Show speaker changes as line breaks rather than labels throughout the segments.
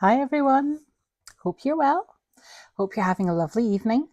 Hi everyone, hope you're well. Hope you're having a lovely evening.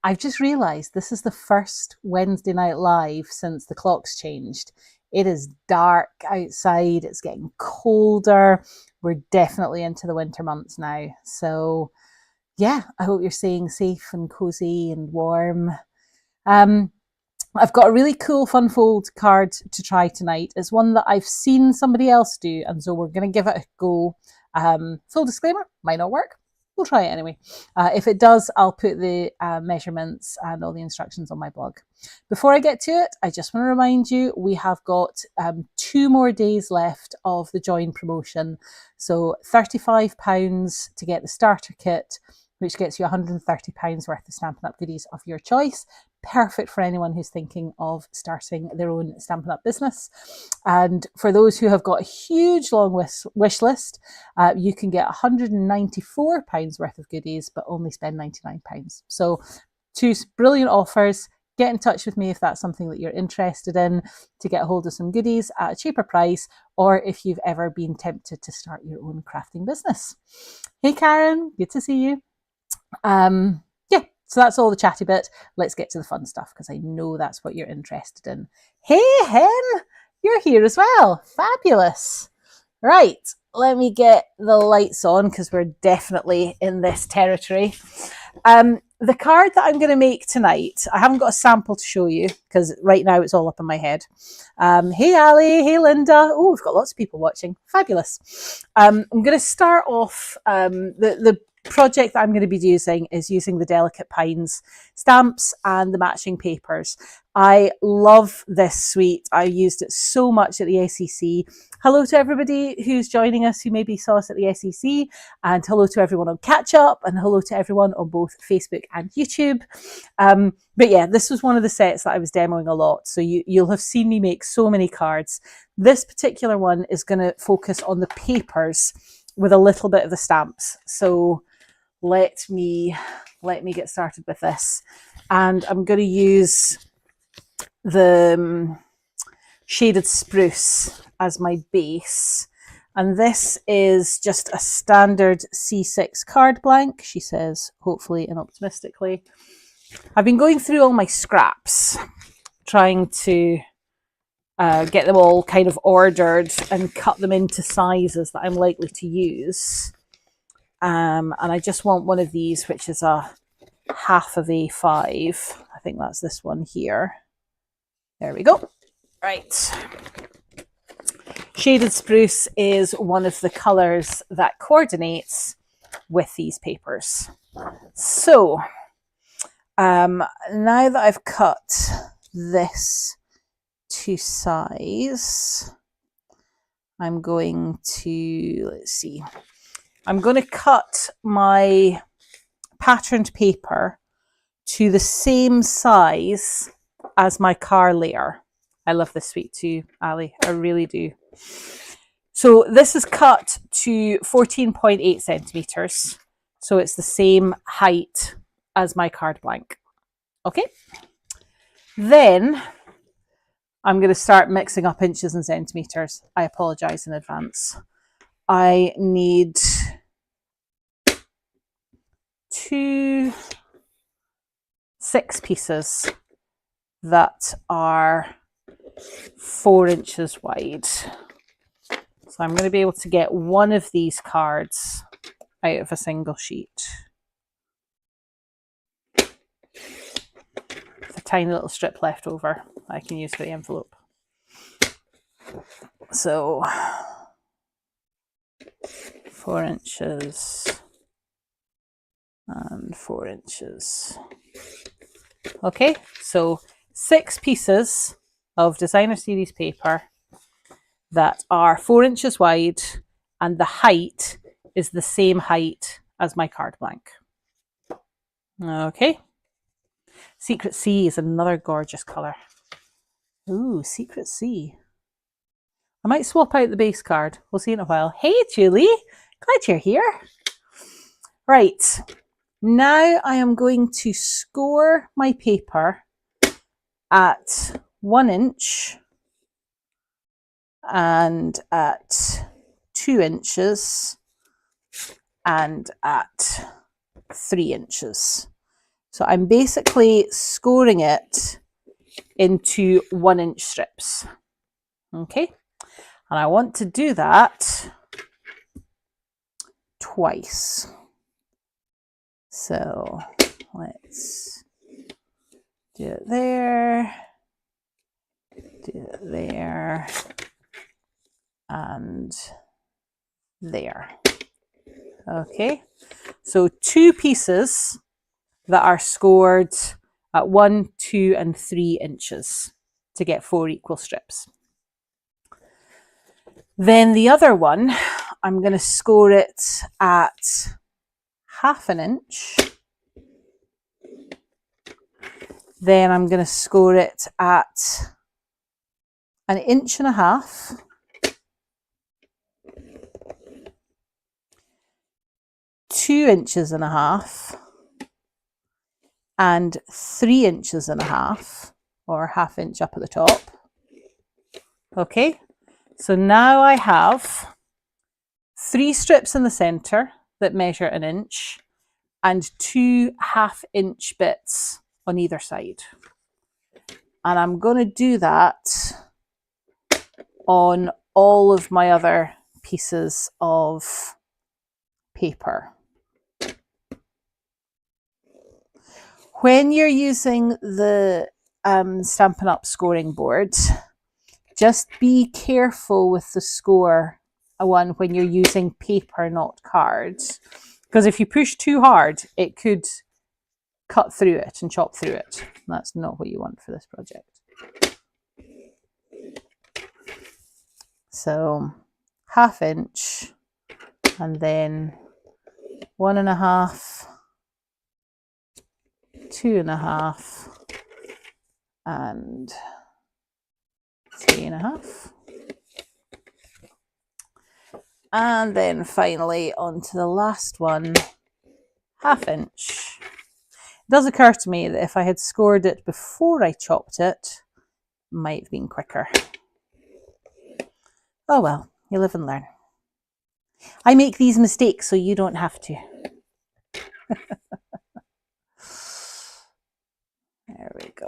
I've just realised this is the first Wednesday night live since the clock's changed. It is dark outside, it's getting colder. We're definitely into the winter months now. So yeah, I hope you're staying safe and cosy and warm. Um, I've got a really cool fun fold card to try tonight. It's one that I've seen somebody else do, and so we're going to give it a go. Full disclaimer, might not work. We'll try it anyway. If it does, I'll put the measurements and all the instructions on my blog. Before I get to it, I just want to remind you, we have got 2 more days left of the join promotion. So £35 to get the starter kit, which gets you £130 worth of Stampin' Up goodies of your choice. Perfect for anyone who's thinking of starting their own Stampin' Up business. And for those who have got a huge long wish list, you can get £194 worth of goodies, but only spend £99. So 2 brilliant offers. Get in touch with me if that's something that you're interested in, to get a hold of some goodies at a cheaper price, or if you've ever been tempted to start your own crafting business. Hey Karen, good to see you. Yeah, so that's all the chatty bit. Let's get to the fun stuff, because I know that's what you're interested in. Hey Hen, you're here as well. Fabulous. Right, let me get the lights on, because we're definitely in this territory. The card that I'm going to make tonight, I haven't got a sample to show you, because right now it's all up in my head. Hey Ali, hey Linda. Oh, we've got lots of people watching. Fabulous. I'm going to start off, the project that I'm going to be using is using the Delicate Pines stamps and the matching papers. I love this suite. I used it so much at the SEC. Hello to everybody who's joining us who maybe saw us at the SEC, and hello to everyone on Catch Up, and hello to everyone on both Facebook and YouTube. But yeah, this was one of the sets that I was demoing a lot, so you'll have seen me make so many cards. This particular one is going to focus on the papers with a little bit of the stamps. So let me get started with this, and I'm going to use the shaded spruce as my base, and this is just a standard C6 card blank, she says, hopefully and optimistically. I've been going through all my scraps, trying to get them all kind of ordered and cut them into sizes that I'm likely to use. And I just want one of these, which is a half of A5. I think that's this one here. There we go. Right. Shaded spruce is one of the colours that coordinates with these papers. So now that I've cut this to size, I'm going to, let's see, I'm going to cut my patterned paper to the same size as my car layer. I love this suite too, Ali. I really do. So this is cut to 14.8 centimeters. So it's the same height as my card blank. Okay. Then I'm going to start mixing up inches and centimeters. I apologize in advance. I need 2 6 pieces that are 4 inches wide. So I'm going to be able to get one of these cards out of a single sheet. With a tiny little strip left over I can use for the envelope. So 4 inches and 4 inches. Okay, so 6 pieces of designer series paper that are 4 inches wide, and the height is the same height as my card blank. Okay. Secret Sea is another gorgeous colour. Ooh, Secret Sea. I might swap out the base card. We'll see in a while. Hey, Julie. Glad you're here. Right. Now I am going to score my paper at 1 inch and at 2 inches and at 3 inches. So I'm basically scoring it into 1-inch strips. Okay, and I want to do that twice. So let's do it there, do it there, and there. Okay, so 2 pieces that are scored at 1, 2, and 3 inches to get 4 equal strips. Then the other one, I'm going to score it at 1/2 inch. Then I'm going to score it at 1.5 inches. 2.5 inches, and 3.5 inches, or 1/2 inch up at the top. Okay, so now I have 3 strips in the center that measure 1 inch and 2 1/2-inch bits on either side. And I'm going to do that on all of my other pieces of paper. When you're using the Stampin' Up scoring board, just be careful with the score one when you're using paper, not cards. Because if you push too hard, it could cut through it and chop through it. That's not what you want for this project. So 1/2 inch, and then 1.5, 2.5, and 3.5. And then finally onto the last one, 1/2 inch. It does occur to me that if I had scored it before I chopped it, it might have been quicker. Oh well, you live and learn. I make these mistakes so you don't have to. There we go.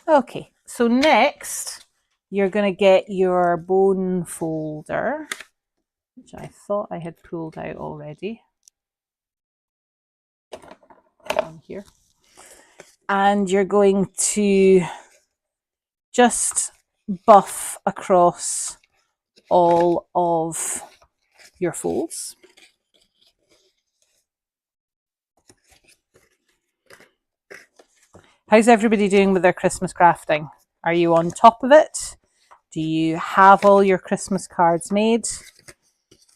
Okay, so next you're going to get your bone folder, which I thought I had pulled out already. On here. And you're going to just buff across all of your folds. How's everybody doing with their Christmas crafting? Are you on top of it? Do you have all your Christmas cards made?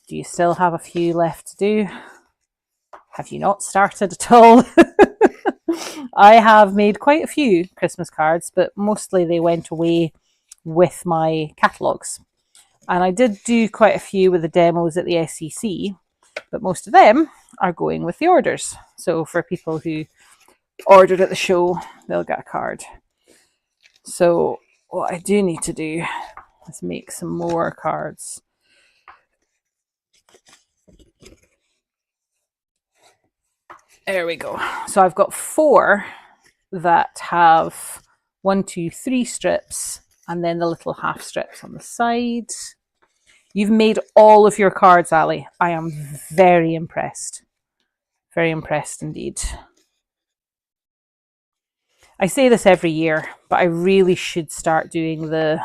Do you still have a few left to do? Have you not started at all? I have made quite a few Christmas cards, but mostly they went away with my catalogues. And I did do quite a few with the demos at the SCC, but most of them are going with the orders. So for people who ordered at the show, they'll get a card. So what I do need to do is make some more cards. There we go. So I've got 4 that have 1, 2, 3 strips, and then the little half strips on the side. You've made all of your cards, Ali. I am very impressed. Very impressed indeed. I say this every year, but I really should start doing the,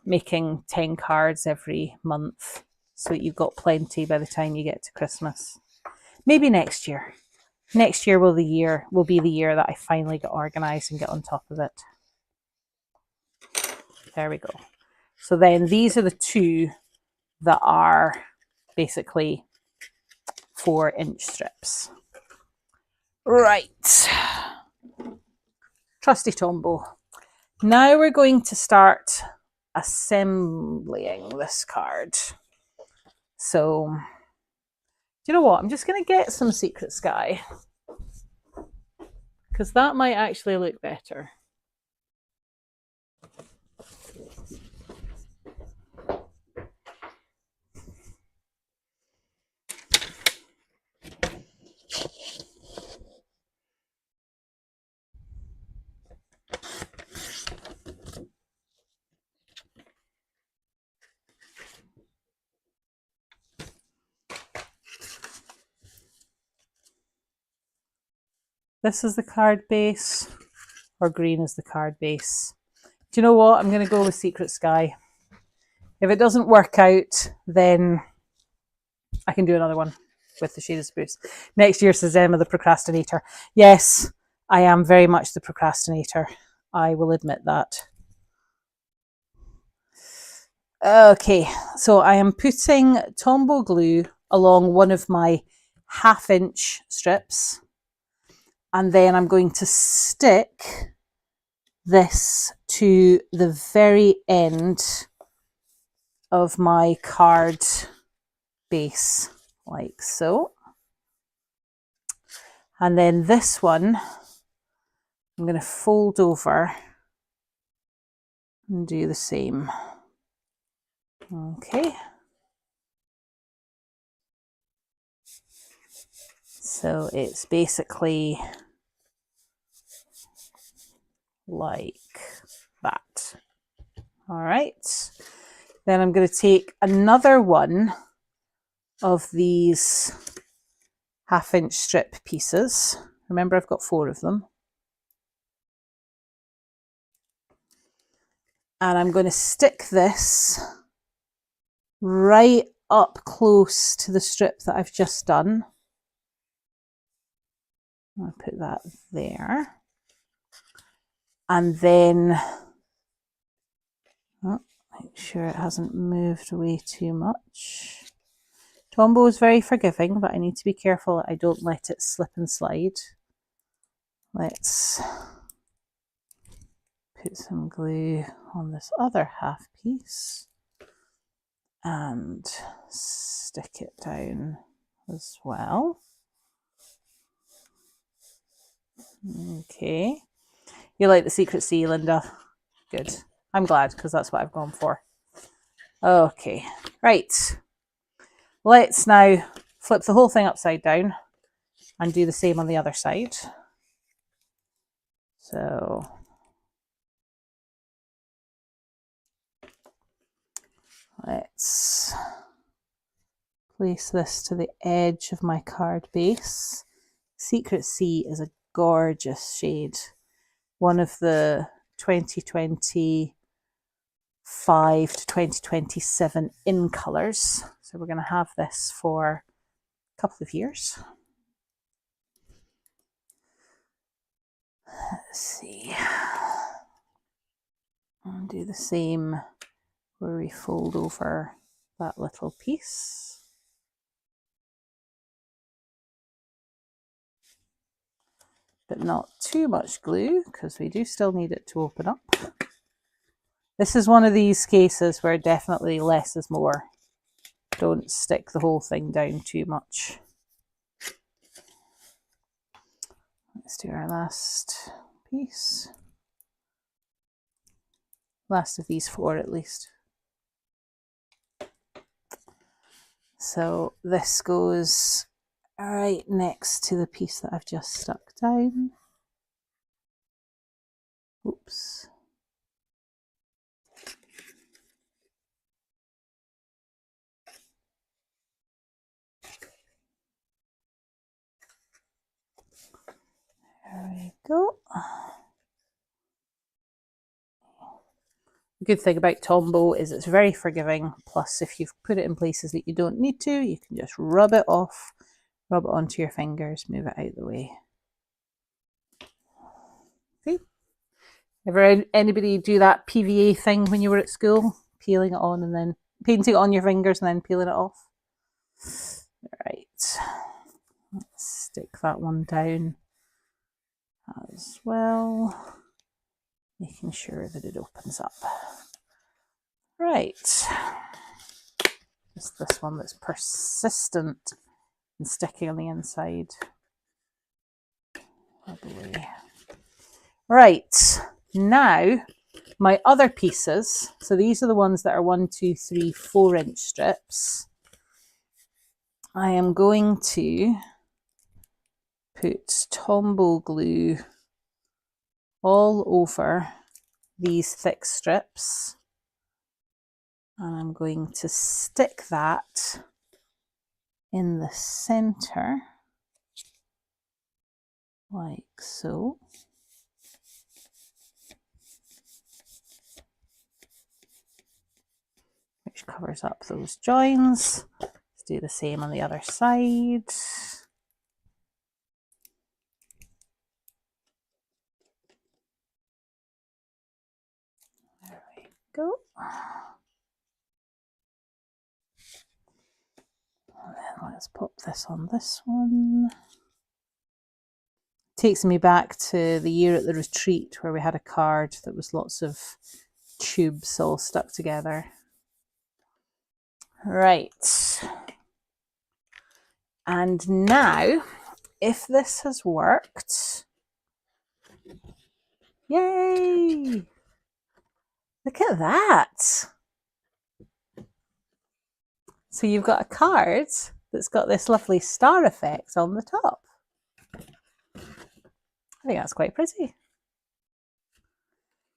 making 10 cards every month so that you've got plenty by the time you get to Christmas. Maybe next year. Next year will be the year that I finally get organised and get on top of it. There we go. So then these are the 2 that are basically 4-inch strips. Right. Trusty Tombow. Now we're going to start assembling this card. So, do you know what? I'm just going to get some Secret Sky, because that might actually look better. I'm this is the card base, or green is the card base. Do you know what? I'm going to go with Secret Sky. If it doesn't work out, then I can do another one with the shade of spruce. Next year, says Emma the procrastinator. Yes, I am very much the procrastinator. I will admit that. Okay, so I am putting Tombow glue along one of my 1/2-inch strips, and then I'm going to stick this to the very end of my card base, like so. And then this one, I'm going to fold over and do the same. Okay. So it's basically like that. All right. Then I'm going to take another one of these 1/2-inch strip pieces. Remember, I've got 4 of them. And I'm going to stick this right up close to the strip that I've just done. I'll put that there. And then, make sure it hasn't moved away too much. Tombow is very forgiving, but I need to be careful that I don't let it slip and slide. Let's put some glue on this other 1/2 piece and stick it down as well. Okay. You like the secret C, Linda? Good. I'm glad, because that's what I've gone for. Okay, right. Let's now flip the whole thing upside down and do the same on the other side. So let's place this to the edge of my card base. Secret C is a gorgeous shade. One of the 2025 to 2027 in colours. So we're going to have this for a couple of years. Let's see. And do the same where we fold over that little piece. But not too much glue, because we do still need it to open up. This is one of these cases where definitely less is more. Don't stick the whole thing down too much. Let's do our last piece. Last of these 4 at least. So this goes right next to the piece that I've just stuck down. Oops. There we go. The good thing about Tombow is it's very forgiving. Plus, if you've put it in places that you don't need to, you can just rub it off, rub it onto your fingers, move it out of the way. See? Ever anybody do that PVA thing when you were at school? Peeling it on and then painting it on your fingers and then peeling it off? Right. Let's stick that one down as well, making sure that it opens up. Right. Just this one that's persistent and sticking on the inside. Lovely. Right. Now, my other pieces, so these are the ones that are 1, 2, 3, 4-inch strips. I am going to put Tombow glue all over these thick strips, and I'm going to stick that in the center like so. Which covers up those joins. Let's do the same on the other side. There we go. And then let's pop this on this one. Takes me back to the year at the retreat where we had a card that was lots of tubes all stuck together. Right. And now, if this has worked, yay! Look at that. So you've got a card that's got this lovely star effect on the top. I think that's quite pretty.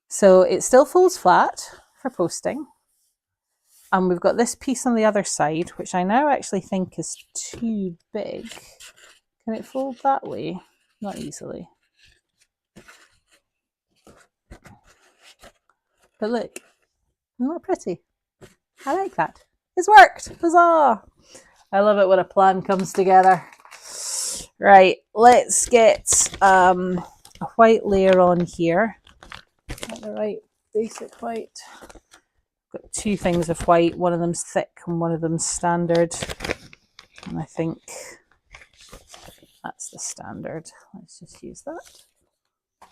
So it still folds flat for posting. And we've got this piece on the other side, which I now actually think is too big. Can it fold that way? Not easily. But look, isn't that pretty? I like that. It's worked! Huzzah! I love it when a plan comes together. Right, let's get a white layer on here. Got the right basic white. Got two things of white. One of them's thick and one of them's standard. And I think that's the standard. Let's just use that. I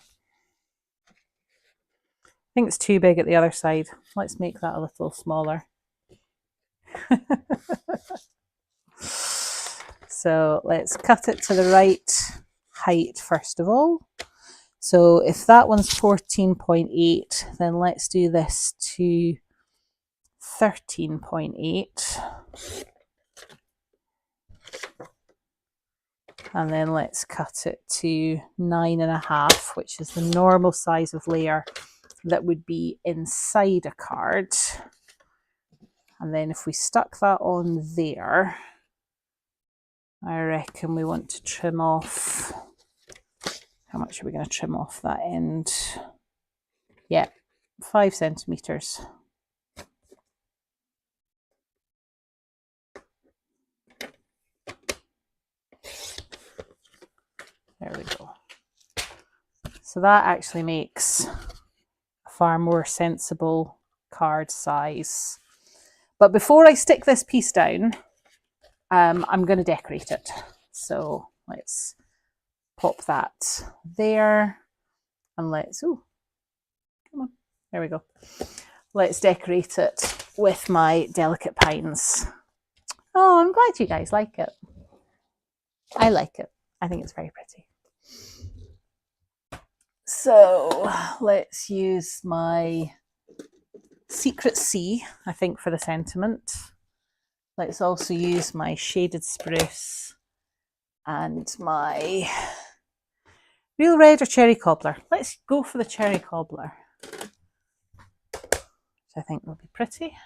think it's too big at the other side. Let's make that a little smaller. So let's cut it to the right height first of all. So if that one's 14.8, then let's do this to 13.8. And then let's cut it to 9.5, which is the normal size of layer that would be inside a card. And then if we stuck that on there, I reckon we want to trim off, how much are we going to trim off that end? Yeah, 5 centimetres. There we go. So that actually makes a far more sensible card size. But before I stick this piece down, I'm going to decorate it. So let's pop that there and let's, oh, come on, there we go. Let's decorate it with my delicate pines. Oh, I'm glad you guys like it. I like it. I think it's very pretty. So let's use my Secret Sea, I think, for the sentiment. Let's also use my shaded spruce and my real red or cherry cobbler. Let's go for the cherry cobbler, which I think will be pretty.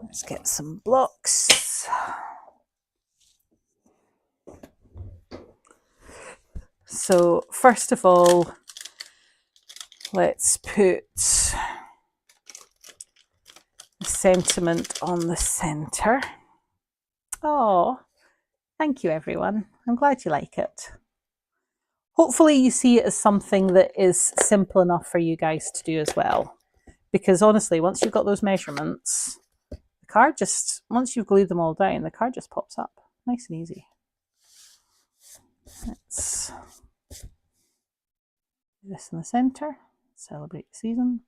Let's get some blocks. So first of all, let's put the sentiment on the centre. Oh, thank you everyone. I'm glad you like it. Hopefully you see it as something that is simple enough for you guys to do as well. Because honestly, once you've got those measurements, the card just, once you've glued them all down, the card just pops up. Nice and easy. Let's do this in the centre. Celebrate the season.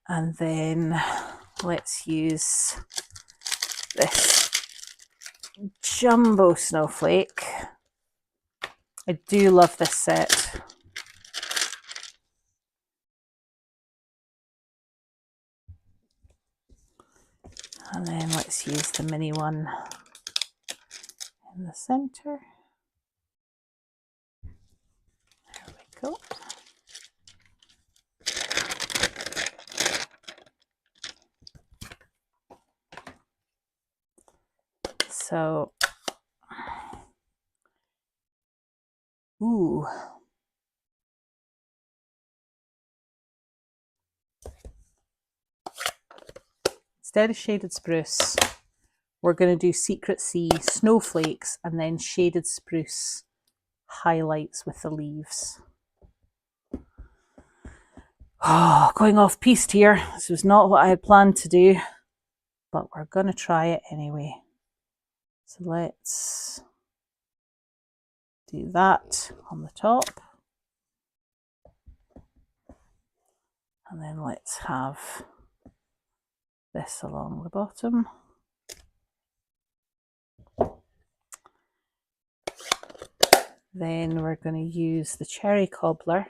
And then let's use this jumbo snowflake. I do love this set. And then let's use the mini one in the centre. There we go. So, ooh. Instead of shaded spruce, we're going to do Secret Sea snowflakes and then shaded spruce highlights with the leaves. Oh, going off piste here. This was not what I had planned to do, but we're going to try it anyway. So let's do that on the top. And then let's have this along the bottom. Then we're going to use the cherry cobbler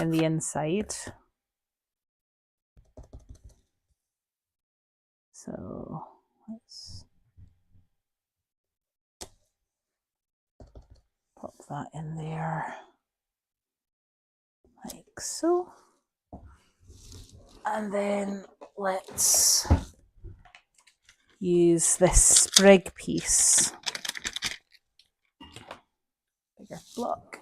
in the inside. So let's pop that in there like so. And then let's use this sprig piece. Bigger block.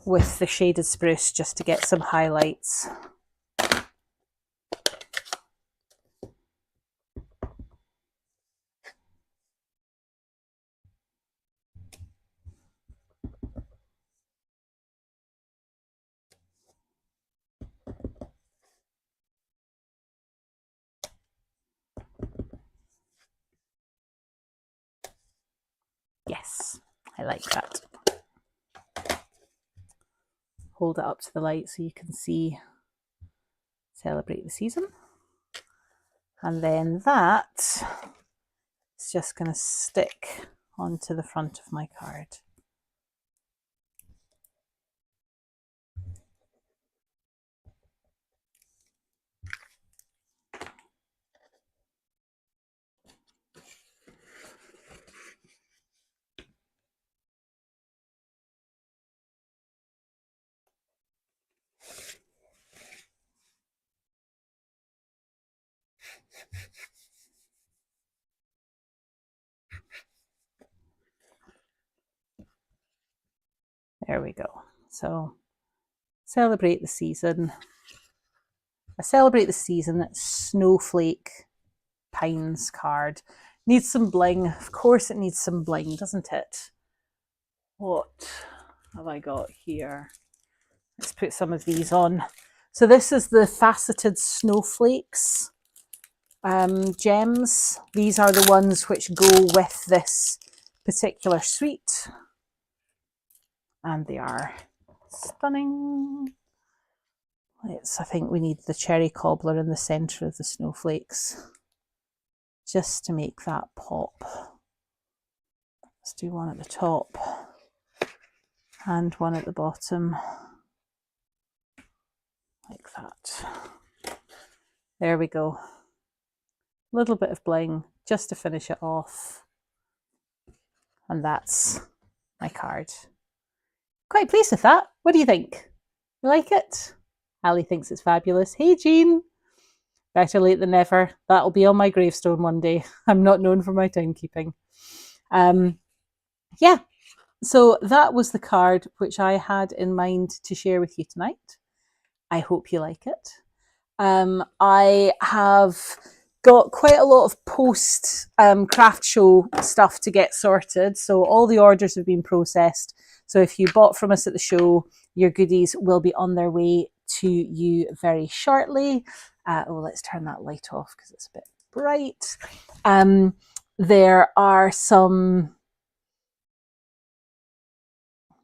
With the shaded spruce just to get some highlights. Yes, I like that. Hold it up to the light so you can see Celebrate the Season. And then that is just going to stick onto the front of my card. There we go. So, Celebrate the Season. A Celebrate the Season snowflake pines card. Needs some bling. Of course it needs some bling, doesn't it? What have I got here? Let's put some of these on. So this is the faceted snowflakes gems. These are the ones which go with this particular suite. And they are stunning. I think we need the cherry cobbler in the centre of the snowflakes just to make that pop. Let's do one at the top and one at the bottom, like that. There we go. A little bit of bling just to finish it off. And that's my card. Quite pleased with that. What do you think? You like it? Ali thinks it's fabulous. Hey Jean! Better late than never. That'll be on my gravestone one day. I'm not known for my timekeeping. Yeah, so that was the card which I had in mind to share with you tonight. I hope you like it. I have got quite a lot of post craft show stuff to get sorted. So all the orders have been processed. So if you bought from us at the show, your goodies will be on their way to you very shortly. Oh, let's turn that light off because it's a bit bright. There are some...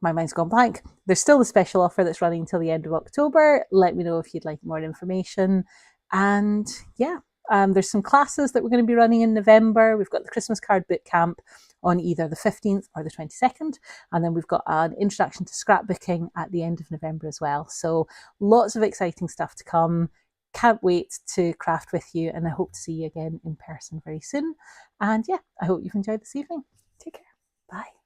My mind's gone blank. There's still the special offer that's running until the end of October. Let me know if you'd like more information. And yeah, there's some classes that we're going to be running in November. We've got the Christmas card boot camp on either the 15th or the 22nd. And then we've got an introduction to scrapbooking at the end of November as well. So lots of exciting stuff to come. Can't wait to craft with you. And I hope to see you again in person very soon. And yeah, I hope you've enjoyed this evening. Take care. Bye.